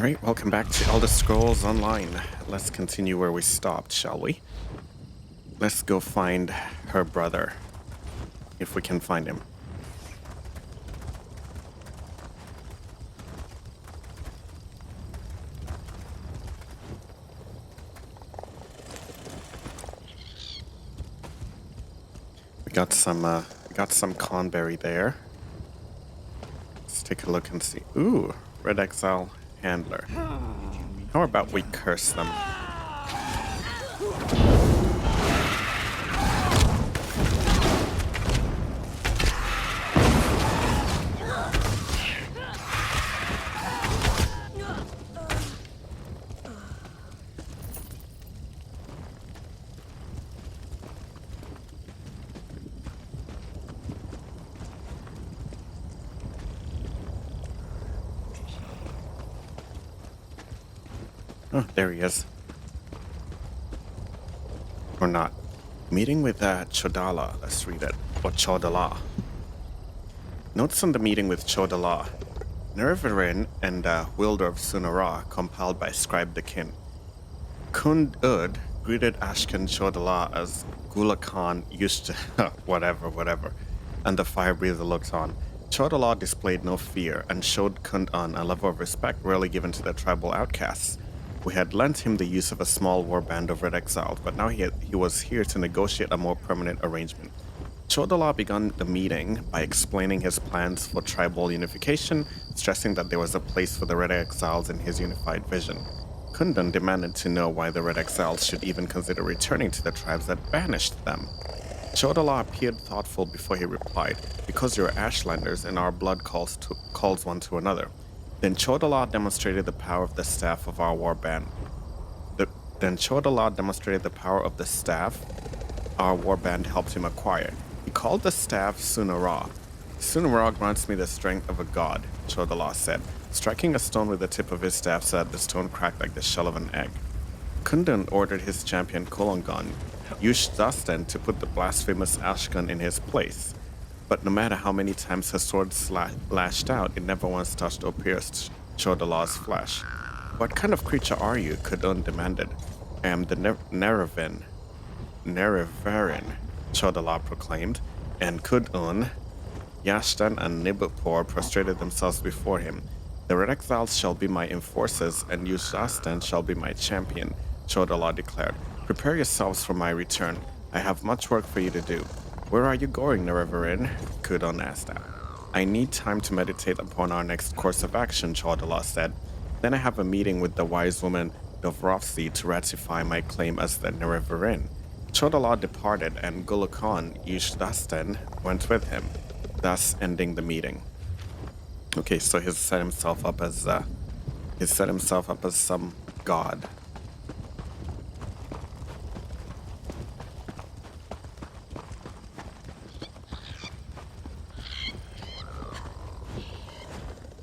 Alright, welcome back to Elder Scrolls Online. Let's continue where we stopped, shall we? Let's go find her brother, if we can find him. We got some conberry there. Let's take a look and see. Ooh, Red Exile Handler. How about we curse them? Oh, there he is. Or not. Meeting with Chodala. Let's read it. Or Chodala. Notes on the meeting with Chodala. Nerevarin and Wilder of Sunara, compiled by Scribe the Kin. Kund-Ud greeted Ashkan Chodala as Gula Khan used to... whatever. And the fire breather looked on. Chodala displayed no fear and showed Kund-Un a level of respect rarely given to the tribal outcasts. We had lent him the use of a small warband of Red Exiles, but now he was here to negotiate a more permanent arrangement. Chodala began the meeting by explaining his plans for tribal unification, stressing that there was a place for the Red Exiles in his unified vision. Kundun demanded to know why the Red Exiles should even consider returning to the tribes that banished them. Chodala appeared thoughtful before he replied, "Because you're Ashlanders and our blood calls one to another." Then Chodala demonstrated the power of the staff of our warband. Our warband helped him acquire. He called the staff Sunara. Sunara grants me the strength of a god, Chodala said, striking a stone with the tip of his staff so that the stone cracked like the shell of an egg. Kundun ordered his champion Kolongon, Yushdasten, to put the blasphemous Ashkan in his place. But no matter how many times her sword lashed out, it never once touched or pierced Chodala's flesh. "What kind of creature are you?" Kundun demanded. "I am the Nerevarin," Chodala proclaimed, and Kundun, Yashtan, and Nibupor prostrated themselves before him. "The Red Exiles shall be my enforcers, and Yushdasten shall be my champion," Chodala declared. "Prepare yourselves for my return. I have much work for you to do." "Where are you going, Nerevarin?" Kundun asked. "I need time to meditate upon our next course of action," Chodala said. "Then I have a meeting with the wise woman Dovrovsi to ratify my claim as the Nerevarin." Chodala departed, and Gulakhan Yushdasten went with him, thus ending the meeting. Okay, so he's set himself up as some god.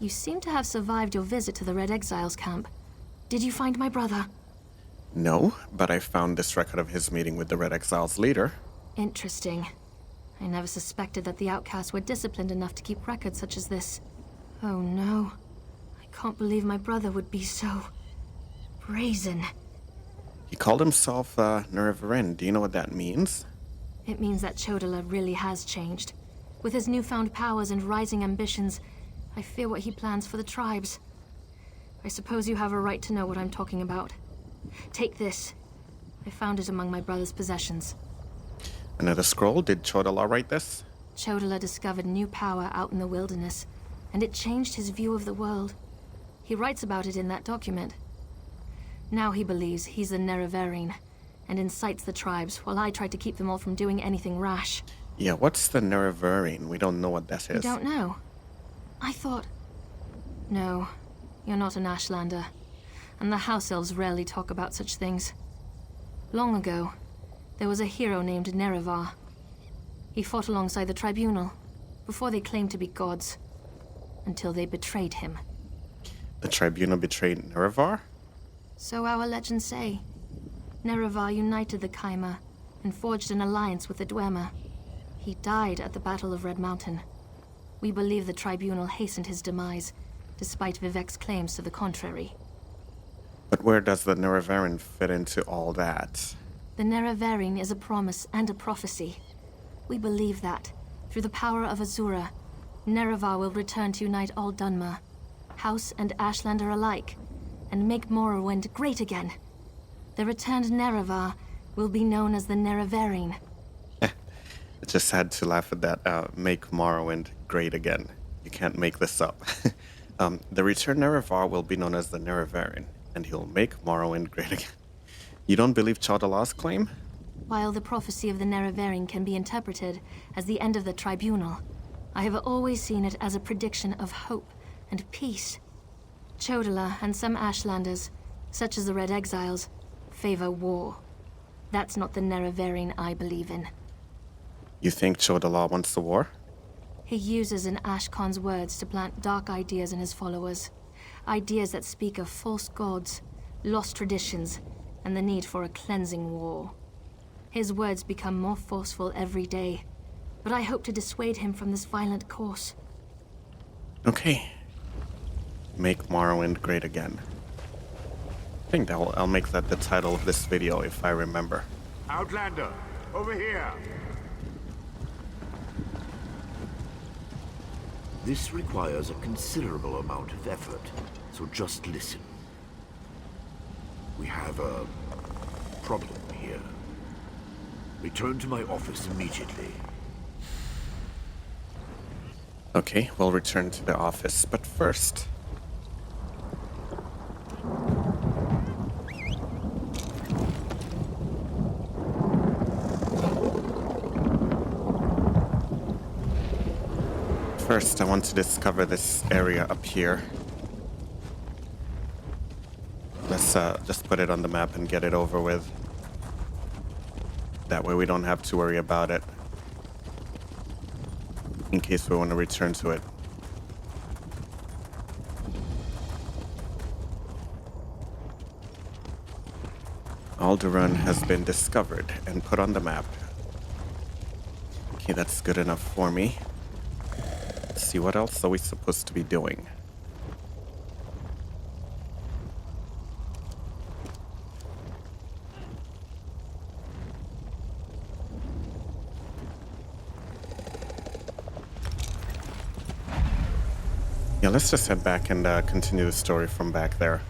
You seem to have survived your visit to the Red Exiles camp. Did you find my brother? No, but I found this record of his meeting with the Red Exiles leader. Interesting. I never suspected that the outcasts were disciplined enough to keep records such as this. Oh no. I can't believe my brother would be so... brazen. He called himself Nerevarin. Do you know what that means? It means that Chodala really has changed. With his newfound powers and rising ambitions, I fear what he plans for the tribes. I suppose you have a right to know what I'm talking about. Take this. I found it among my brother's possessions. Another scroll? Did Chodala write this? Chodala discovered new power out in the wilderness, and it changed his view of the world. He writes about it in that document. Now he believes he's the Nerevarin, and incites the tribes, while I try to keep them all from doing anything rash. Yeah, what's the Nerevarin? We don't know what that is. You don't know? I thought... No, you're not an Ashlander, and the House Elves rarely talk about such things. Long ago, there was a hero named Nerevar. He fought alongside the Tribunal, before they claimed to be gods, until they betrayed him. The Tribunal betrayed Nerevar? So our legends say. Nerevar united the Kaima, and forged an alliance with the Dwemer. He died at the Battle of Red Mountain. We believe the Tribunal hastened his demise, despite Vivek's claims to the contrary. But where does the Nerevarine fit into all that? The Nerevarine is a promise and a prophecy. We believe that, through the power of Azura, Nerevar will return to unite all Dunmer, House and Ashlander alike, and make Morrowind great again. The returned Nerevar will be known as the Nerevarine. I just had to laugh at that. Make Morrowind great again. You can't make this up. The returned Nerevar will be known as the Nerevarine, and he'll make Morrowind great again. You don't believe Chaldalah's claim? While the prophecy of the Nerevarine can be interpreted as the end of the Tribunal, I have always seen it as a prediction of hope and peace. Chaudalah and some Ashlanders, such as the Red Exiles, favor war. That's not the Nerevarine I believe in. You think Chaudalah wants the war? He uses an Ashkon's words to plant dark ideas in his followers. Ideas that speak of false gods, lost traditions, and the need for a cleansing war. His words become more forceful every day, but I hope to dissuade him from this violent course. Okay. Make Morrowind great again. I think I'll make that the title of this video if I remember. Outlander, over here! This requires a considerable amount of effort, so just listen. We have a problem here. Return to my office immediately. Okay, we'll return to the office, but first... First, I want to discover this area up here. Let's just put it on the map and get it over with. That way we don't have to worry about it. In case we want to return to it. Ald'ruhn has been discovered and put on the map. Okay, that's good enough for me. Let's see, what else are we supposed to be doing? Yeah, let's just head back and continue the story from back there.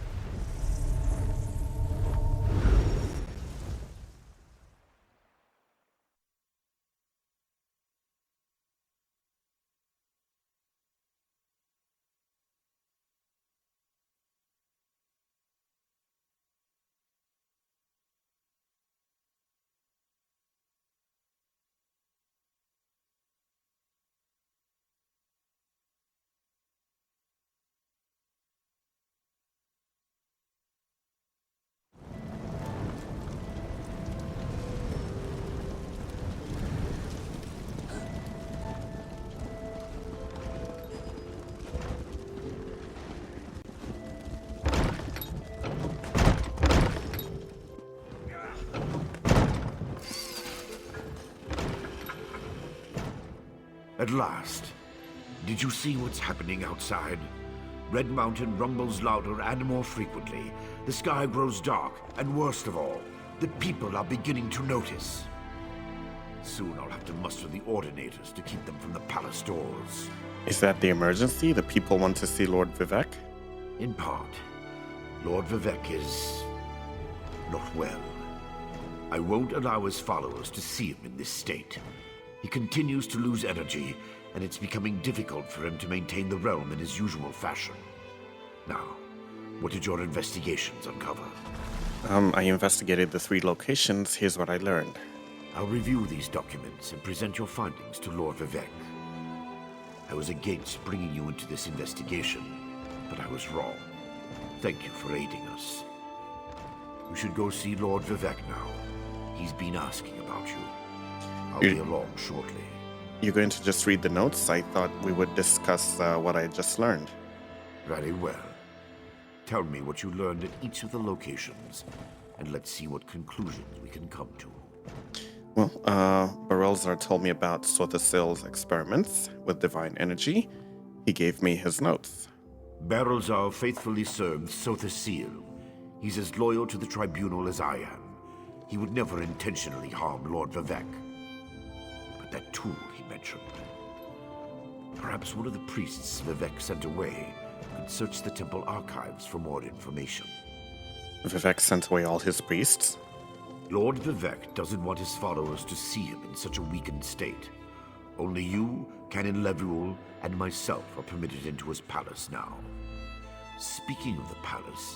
At last. Did you see what's happening outside? Red Mountain rumbles louder and more frequently. The sky grows dark, and worst of all, the people are beginning to notice. Soon I'll have to muster the Ordinators to keep them from the palace doors. Is that the emergency? The people want to see Lord Vivec? In part. Lord Vivec is... not well. I won't allow his followers to see him in this state. He continues to lose energy, and it's becoming difficult for him to maintain the realm in his usual fashion. Now, what did your investigations uncover? I investigated the 3 locations. Here's what I learned. I'll review these documents and present your findings to Lord Vivec. I was against bringing you into this investigation, but I was wrong. Thank you for aiding us. We should go see Lord Vivec now. He's been asking about you. I'll be along shortly. You're going to just read the notes? I thought we would discuss what I just learned. Very well. Tell me what you learned at each of the locations, and let's see what conclusions we can come to. Well, Barelzar told me about Sothasil's experiments with divine energy. He gave me his notes. Barelzar faithfully served Sothasil. He's as loyal to the Tribunal as I am. He would never intentionally harm Lord Vivek. But that tool he mentioned... Perhaps one of the priests Vivek sent away could search the temple archives for more information. Vivek sent away all his priests? Lord Vivek doesn't want his followers to see him in such a weakened state. Only you, Canon Levuel, and myself are permitted into his palace now. Speaking of the palace,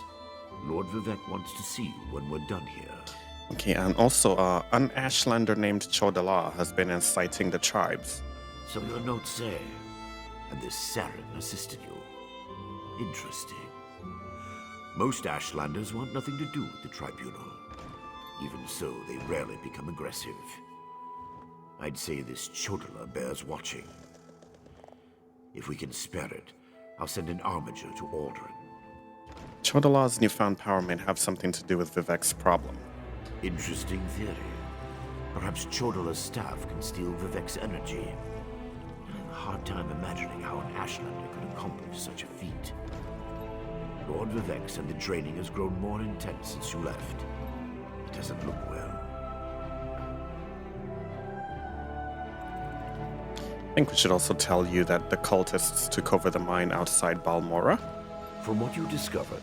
Lord Vivek wants to see you when we're done here. Okay, and also, an Ashlander named Chodala has been inciting the tribes. So your notes say, and this Saren assisted you. Interesting. Most Ashlanders want nothing to do with the Tribunal. Even so, they rarely become aggressive. I'd say this Chodala bears watching. If we can spare it, I'll send an armiger to Ald'ruhn. Chodala's newfound power may have something to do with Vivek's problem. Interesting theory. Perhaps Chodala's staff can steal Vivek's energy. I have a hard time imagining how an Ashlander could accomplish such a feat. Lord Vivek said the draining has grown more intense since you left. It doesn't look well. I think we should also tell you that the cultists took over the mine outside Balmora. From what you discovered,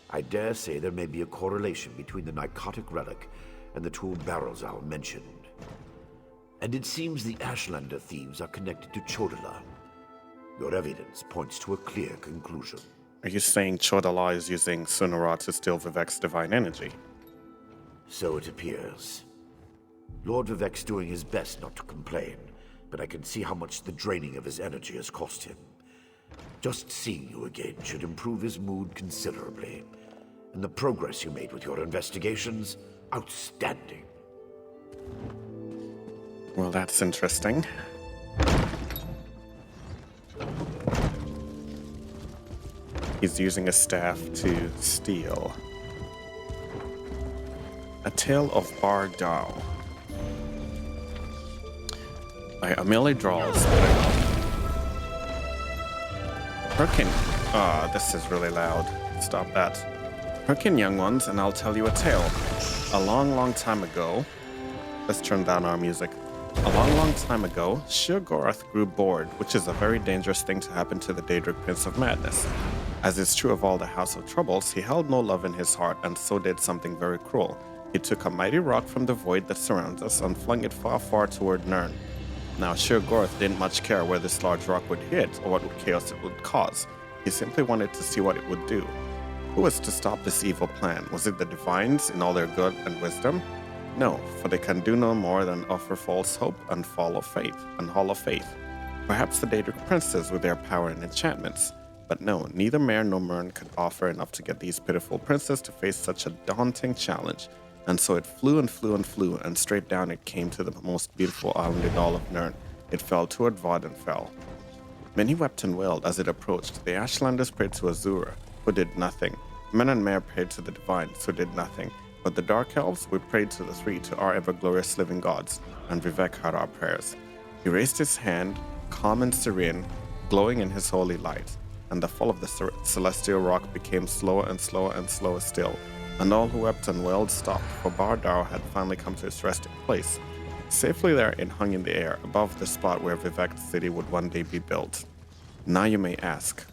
I dare say there may be a correlation between the narcotic relic and the tool Baar Dau mentioned. And it seems the Ashlander thieves are connected to Chodala. Your evidence points to a clear conclusion. Are you saying Chodala is using Sunara to steal Vivek's divine energy? So it appears. Lord Vivek's doing his best not to complain, but I can see how much the draining of his energy has cost him. Just seeing you again should improve his mood considerably. And the progress you made with your investigations, outstanding. Well, that's interesting. He's using a staff to steal. A Tale of Baar Dau. By Amelie Draws. Hearken. This is really loud. Stop that. Hearken, young ones, and I'll tell you a tale. A long, long time ago... Let's turn down our music. A long, long time ago, Sheogorath grew bored, which is a very dangerous thing to happen to the Daedric Prince of Madness. As is true of all the House of Troubles, he held no love in his heart, and so did something very cruel. He took a mighty rock from the void that surrounds us and flung it far, far toward Nirn. Now, Sheogorath didn't much care where this large rock would hit or what chaos it would cause. He simply wanted to see what it would do. Who was to stop this evil plan? Was it the Divines in all their good and wisdom? No, for they can do no more than offer false hope and hollow faith. Perhaps the Daedric princes with their power and enchantments. But no, neither Mare nor Myrn could offer enough to get these pitiful princes to face such a daunting challenge. And so it flew and flew and flew, and straight down it came to the most beautiful island in all of Nirn. It fell toward Vvardenfell. Many wept and wailed as it approached. The Ashlanders prayed to Azura, who did nothing. Men and Mare prayed to the Divines, who did nothing. But the Dark Elves, we prayed to the three, to our ever-glorious living gods, and Vivek heard our prayers. He raised his hand, calm and serene, glowing in his holy light, and the fall of the celestial rock became slower and slower and slower still, and all who wept and wailed stopped, for Baar Dau had finally come to its resting place. Safely there it hung in the air, above the spot where Vivek's city would one day be built. Now you may ask,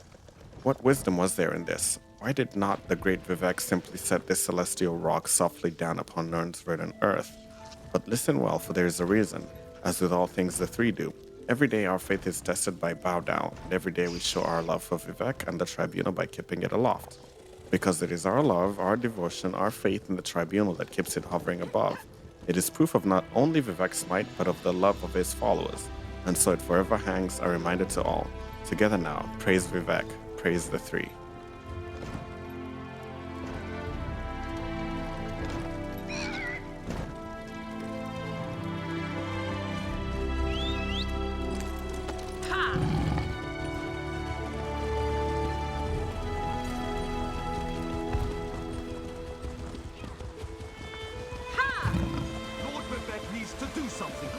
what wisdom was there in this? Why did not the great Vivek simply set this celestial rock softly down upon Nirn's verdant earth? But listen well, for there is a reason. As with all things the three do, every day our faith is tested by Baar Dau, and every day we show our love for Vivek and the Tribunal by keeping it aloft. Because it is our love, our devotion, our faith in the Tribunal that keeps it hovering above. It is proof of not only Vivek's might, but of the love of his followers. And so it forever hangs a reminder to all. Together now, praise Vivek, praise the three.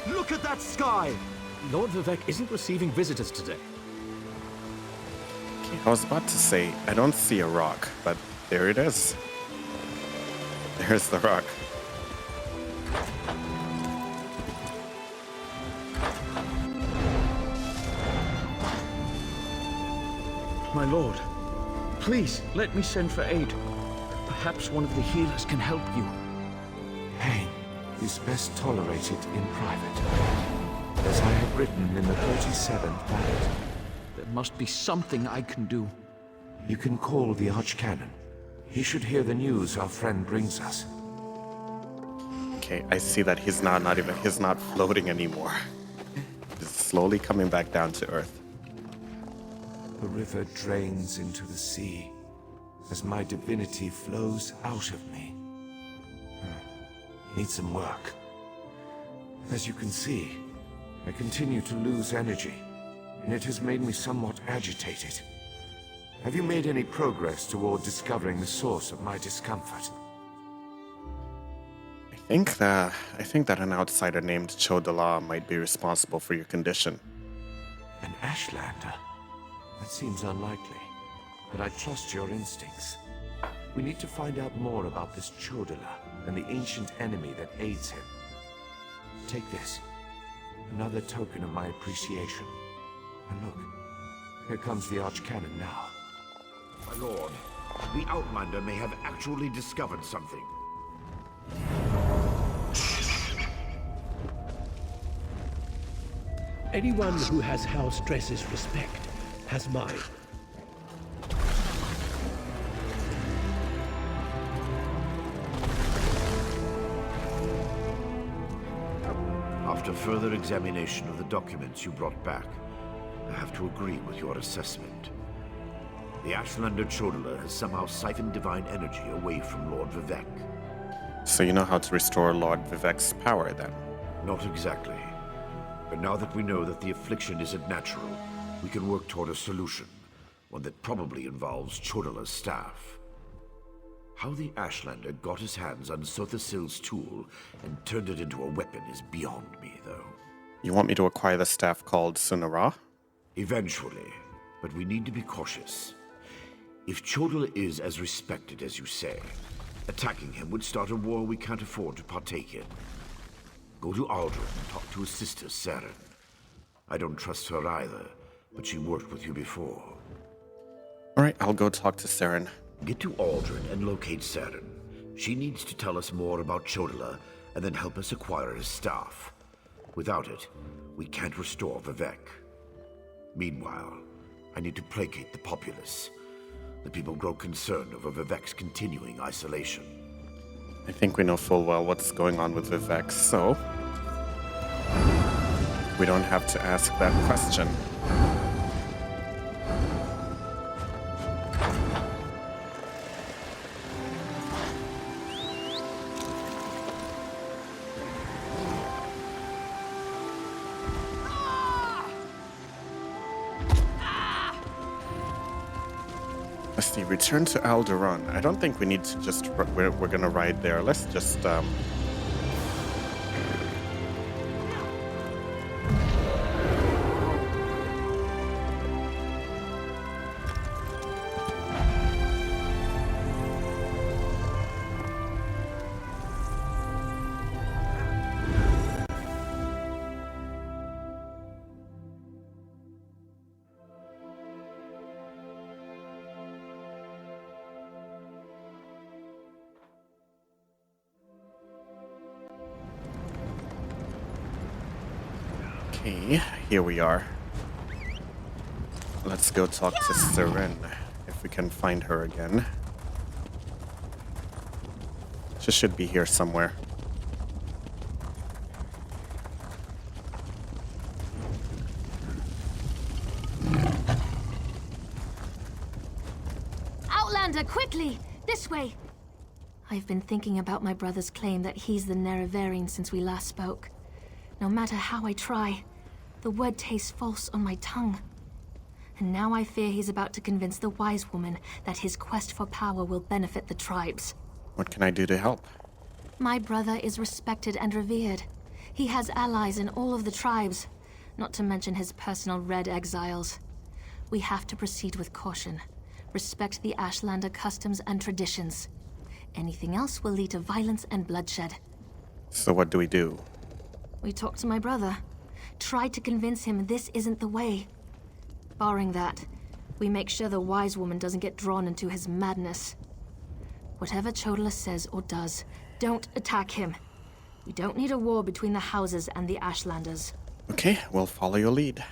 Look at that sky! Lord Vivek isn't receiving visitors today. I was about to say, I don't see a rock, but there it is. There's the rock. My lord, please let me send for aid. Perhaps one of the healers can help you. Pain is best tolerated in private, as I have written in the 37th ballad. There must be something I can do. You can call the Archcanon. He should hear the news our friend brings us. Okay, I see that he's not floating anymore. He's slowly coming back down to earth. The river drains into the sea as my divinity flows out of me. Need some work. As you can see, I continue to lose energy, and it has made me somewhat agitated. Have you made any progress toward discovering the source of my discomfort? I think that an outsider named Chodala might be responsible for your condition. An Ashlander? That seems unlikely, but I trust your instincts. We need to find out more about this Chodala and the ancient enemy that aids him. Take this. Another token of my appreciation. And look, here comes the Archcanon now. My lord, the Outlander may have actually discovered something. Anyone who has House Dress's respect has mine. After further examination of the documents you brought back, I have to agree with your assessment. The Ashlander Chodala has somehow siphoned divine energy away from Lord Vivek. So you know how to restore Lord Vivek's power, then? Not exactly. But now that we know that the affliction isn't natural, we can work toward a solution, one that probably involves Chodala's staff. How the Ashlander got his hands on Sothasil's tool and turned it into a weapon is beyond me, though. You want me to acquire the staff called Sunara? Eventually, but we need to be cautious. If Chodala is as respected as you say, attacking him would start a war we can't afford to partake in. Go to Ald'ruhn and talk to his sister, Saren. I don't trust her either, but she worked with you before. Alright, I'll go talk to Saren. Get to Ald'ruhn and locate Saren. She needs to tell us more about Chodala and then help us acquire his staff. Without it, we can't restore Vivek. Meanwhile, I need to placate the populace. The people grow concerned over Vivek's continuing isolation. I think we know full well what's going on with Vivek, so we don't have to ask that question. Let's see, return to Ald'ruhn. I don't think we need to just, we're gonna ride there. Let's just, okay, here we are. Let's go talk to Saren, if we can find her again. She should be here somewhere. Outlander, quickly! This way! I've been thinking about my brother's claim that he's the Nerevarine since we last spoke. No matter how I try, the word tastes false on my tongue. And now I fear he's about to convince the wise woman that his quest for power will benefit the tribes. What can I do to help? My brother is respected and revered. He has allies in all of the tribes, not to mention his personal Red Exiles. We have to proceed with caution. Respect the Ashlander customs and traditions. Anything else will lead to violence and bloodshed. So what do we do? We talked to my brother. Tried to convince him this isn't the way. Barring that, we make sure the wise woman doesn't get drawn into his madness. Whatever Chodala says or does, don't attack him. We don't need a war between the houses and the Ashlanders. Okay, we'll follow your lead.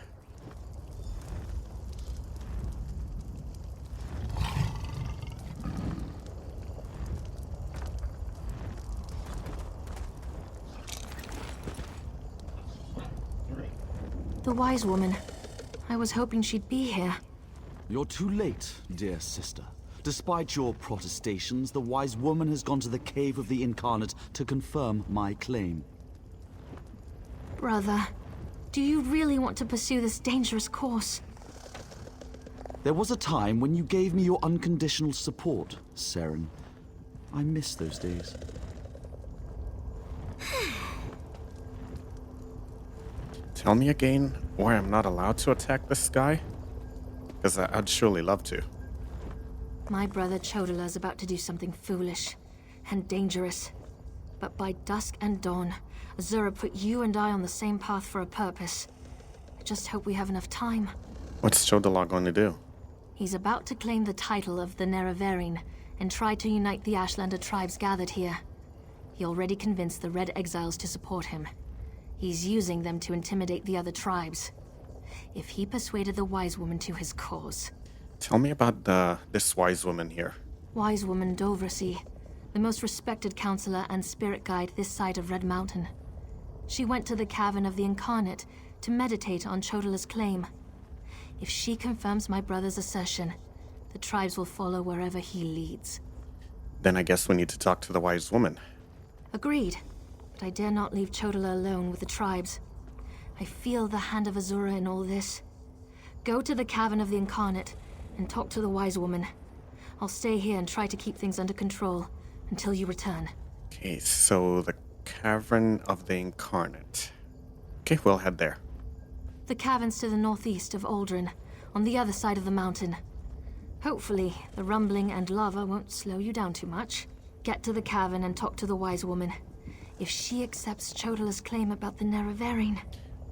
The wise woman. I was hoping she'd be here. You're too late, dear sister. Despite your protestations, the wise woman has gone to the Cave of the Incarnate to confirm my claim. Brother, do you really want to pursue this dangerous course? There was a time when you gave me your unconditional support, Seren. I miss those days. Tell me again why I'm not allowed to attack this guy? Because I'd surely love to. My brother Chodala is about to do something foolish and dangerous. But by dusk and dawn, Azura put you and I on the same path for a purpose. I just hope we have enough time. What's Chodala going to do? He's about to claim the title of the Nerevarine and try to unite the Ashlander tribes gathered here. He already convinced the Red Exiles to support him. He's using them to intimidate the other tribes. If he persuaded the Wise Woman to his cause... Tell me about this wise woman here. Wise Woman Dovrasi, the most respected counselor and spirit guide this side of Red Mountain. She went to the Cavern of the Incarnate to meditate on Chodala's claim. If she confirms my brother's assertion, the tribes will follow wherever he leads. Then I guess we need to talk to the wise woman. Agreed. But I dare not leave Chodala alone with the tribes. I feel the hand of Azura in all this. Go to the Cavern of the Incarnate and talk to the wise woman. I'll stay here and try to keep things under control until you return. Okay, so the Cavern of the Incarnate. Okay, we'll head there. The cavern's to the northeast of Ald'ruhn, on the other side of the mountain. Hopefully, the rumbling and lava won't slow you down too much. Get to the cavern and talk to the wise woman. If she accepts Chodala's claim about the Nerevarine...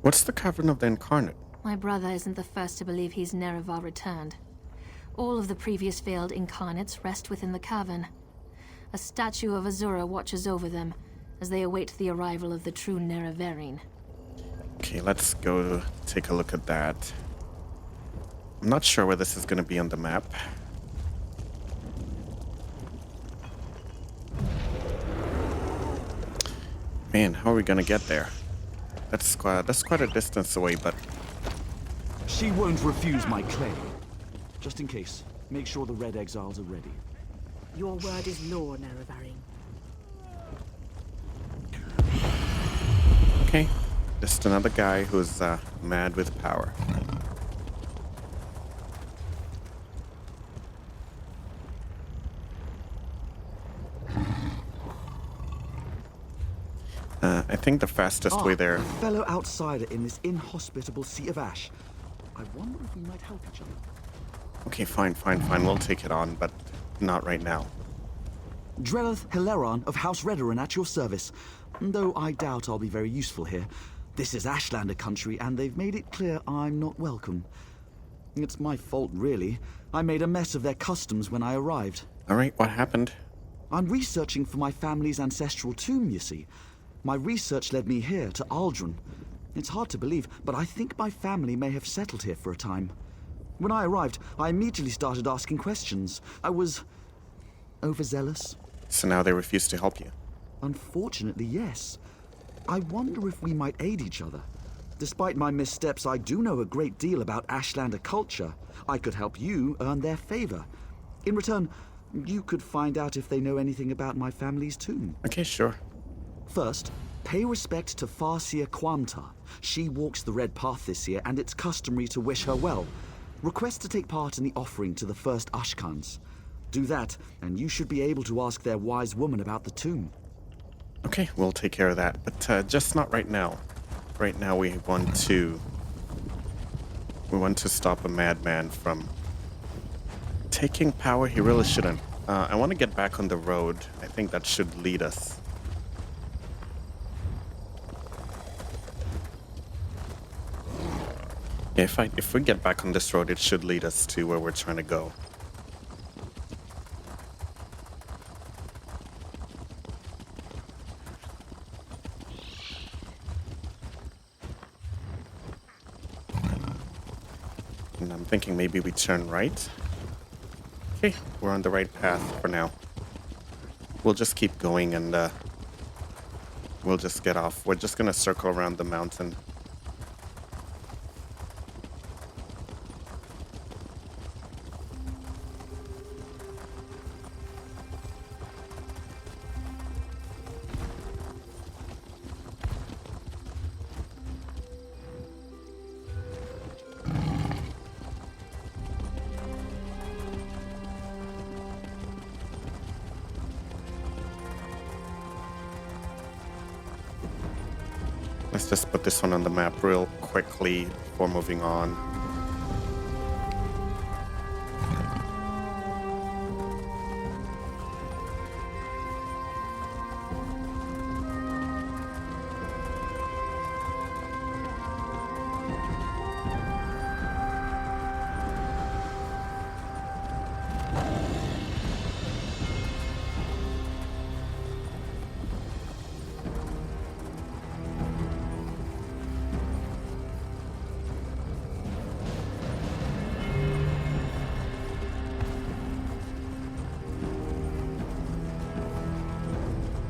What's the Cavern of the Incarnate? My brother isn't the first to believe he's Nerevar returned. All of the previous failed incarnates rest within the cavern. A statue of Azura watches over them as they await the arrival of the true Nerevarine. Okay, let's go take a look at that. I'm not sure where this is going to be on the map. Man, how are we going to get there? That's quite a distance away, but... She won't refuse my claim. Just in case, make sure the Red Exiles are ready. Your word is law, Nerevarine. Okay, just another guy who's mad with power. I think the fastest way there... A fellow outsider in this inhospitable sea of ash. I wonder if we might help each other. Okay, fine. We'll take it on, but not right now. Drellith Hilaron of House Redoran at your service. Though I doubt I'll be very useful here. This is Ashlander country, and they've made it clear I'm not welcome. It's my fault, really. I made a mess of their customs when I arrived. Alright, what happened? I'm researching for my family's ancestral tomb, you see. My research led me here, to Ald'ruhn. It's hard to believe, but I think my family may have settled here for a time. When I arrived, I immediately started asking questions. I was... overzealous. So now they refuse to help you? Unfortunately, yes. I wonder if we might aid each other. Despite my missteps, I do know a great deal about Ashlander culture. I could help you earn their favor. In return, you could find out if they know anything about my family's tomb. Okay, sure. First, pay respect to Farsia Quamta. She walks the Red Path this year, and it's customary to wish her well. Request to take part in the offering to the first Ashkans. Do that, and you should be able to ask their wise woman about the tomb. Okay, we'll take care of that, but just not right now. Right now we want to stop a madman from taking power he really shouldn't. I want to get back on the road. I think that should lead us. Yeah, if we get back on this road, it should lead us to where we're trying to go. And I'm thinking maybe we turn right. Okay, we're on the right path for now. We'll just keep going and we'll just get off. We're just gonna circle around the mountain. Let's just put this one on the map real quickly before moving on.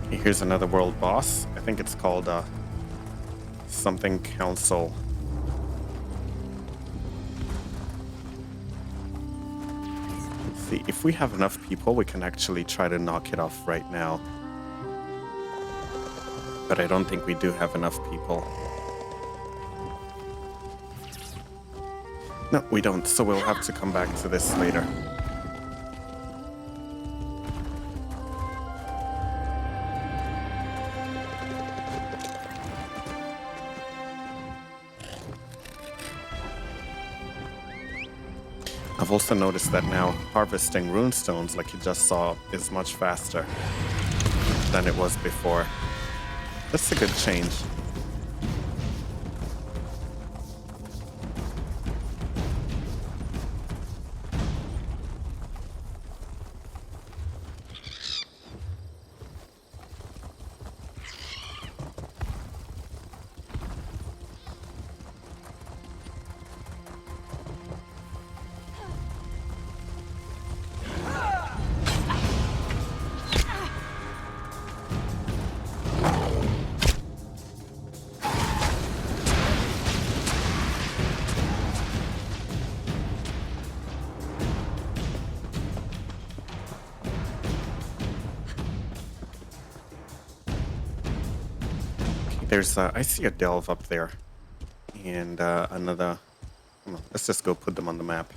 Here's another world boss. I think it's called something council. Let's see, if we have enough people, we can actually try to knock it off right now. But I don't think we do have enough people. No, we don't, so we'll have to come back to this later. I've also noticed that now harvesting runestones, like you just saw, is much faster than it was before. That's a good change. There's, I see a delve up there, and another. Come on, let's just go put them on the map.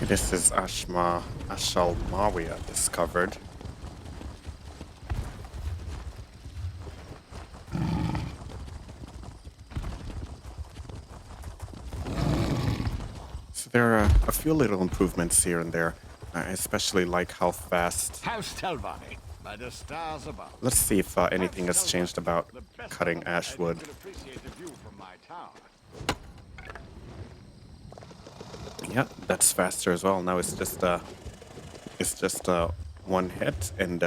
This is Ashalmaria discovered. So there are a few little improvements here and there. I especially like how fast. Let's see if anything has changed about cutting ash wood. Yeah, that's faster as well. Now it's just one hit and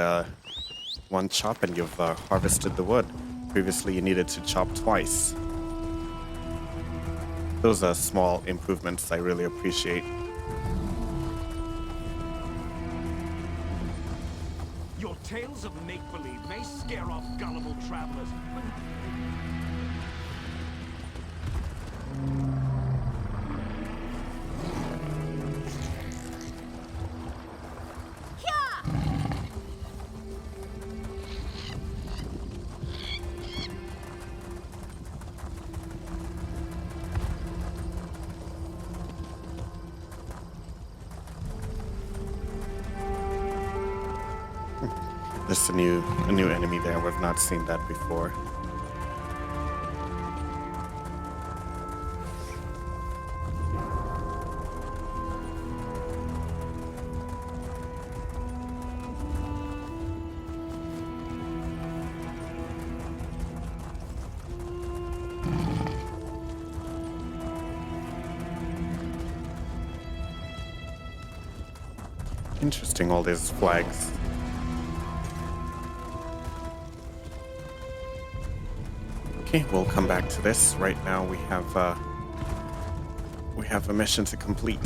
one chop, and you've harvested the wood. Previously, you needed to chop twice. Those are small improvements I really appreciate. Tales of make-believe may scare off gullible travelers, but there's a new enemy there. We've not seen that before. Interesting, all these flags. Okay, we'll come back to this. Right now we have a mission to complete.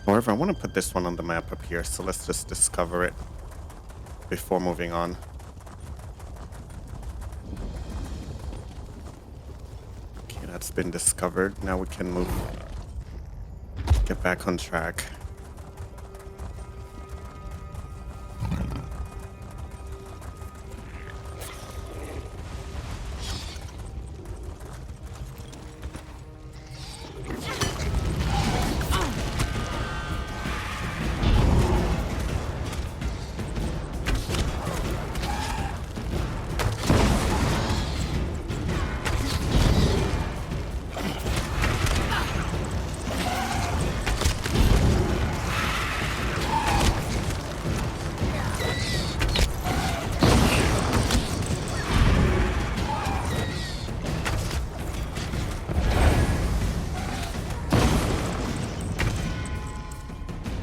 However, I want to put this one on the map up here, so let's just discover it before moving on. Okay, that's been discovered. Now we can get back on track.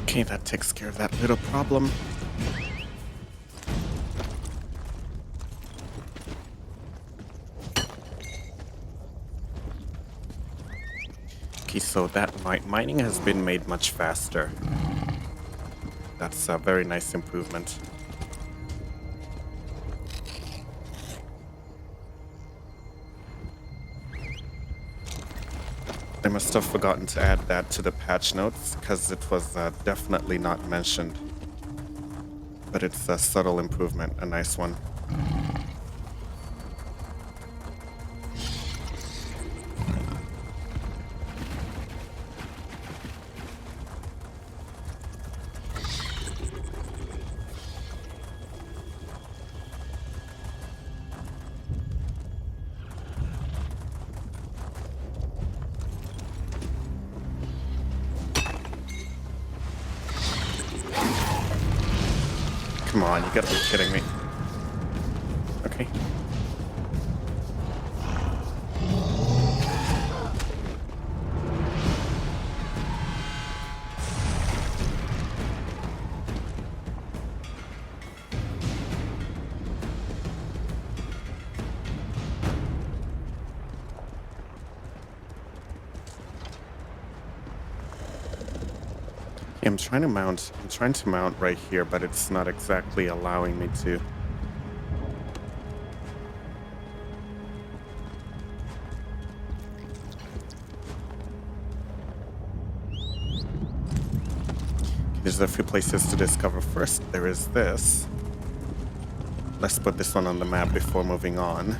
Okay, that takes care of that little problem. Okay, so that mining has been made much faster. That's a very nice improvement. I must have forgotten to add that to the patch notes, because it was definitely not mentioned. But it's a subtle improvement, a nice one. Come on, you gotta be kidding me. Okay. I'm trying to mount right here, but it's not exactly allowing me to. There's a few places to discover. First, there is this. Let's put this one on the map before moving on.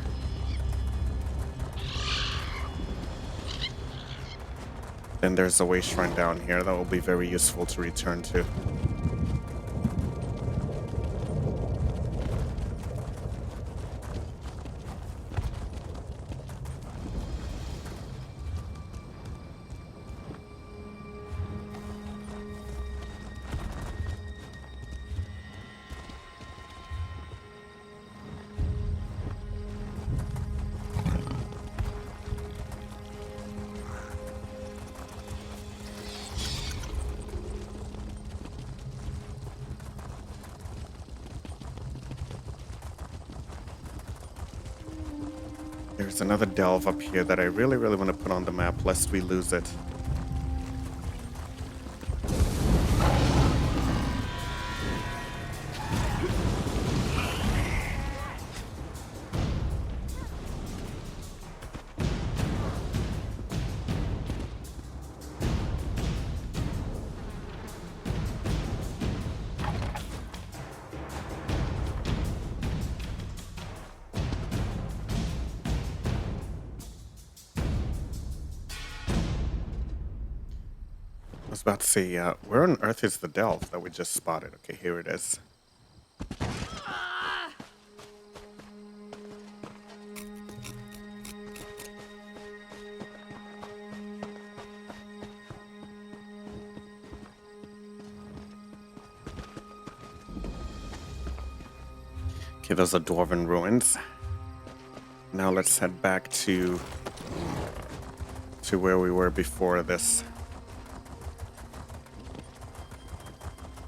Then there's a way shrine down here that will be very useful to return to. There's another delve up here that I really, really want to put on the map, lest we lose it. I was about to say, where on earth is the delve that we just spotted? Okay, here it is. Okay, those are dwarven ruins. Now let's head back to where we were before this.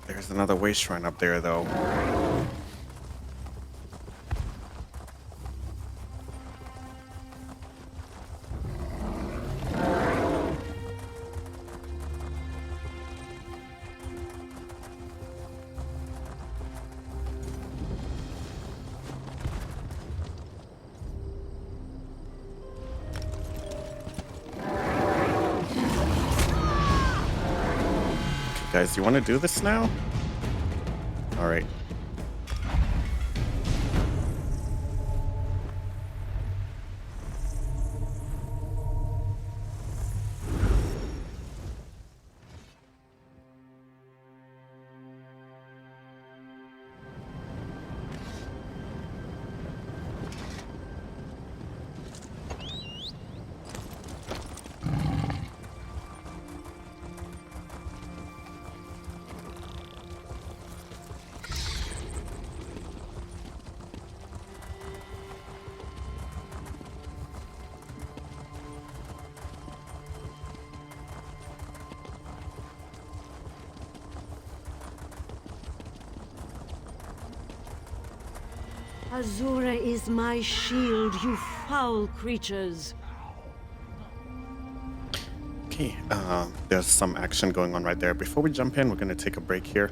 There's another way shrine up there, though. Guys, you want to do this now? All right. Azura is my shield, you foul creatures. Okay, there's some action going on right there. Before we jump in, we're going to take a break here.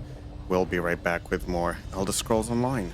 We'll be right back with more Elder Scrolls Online.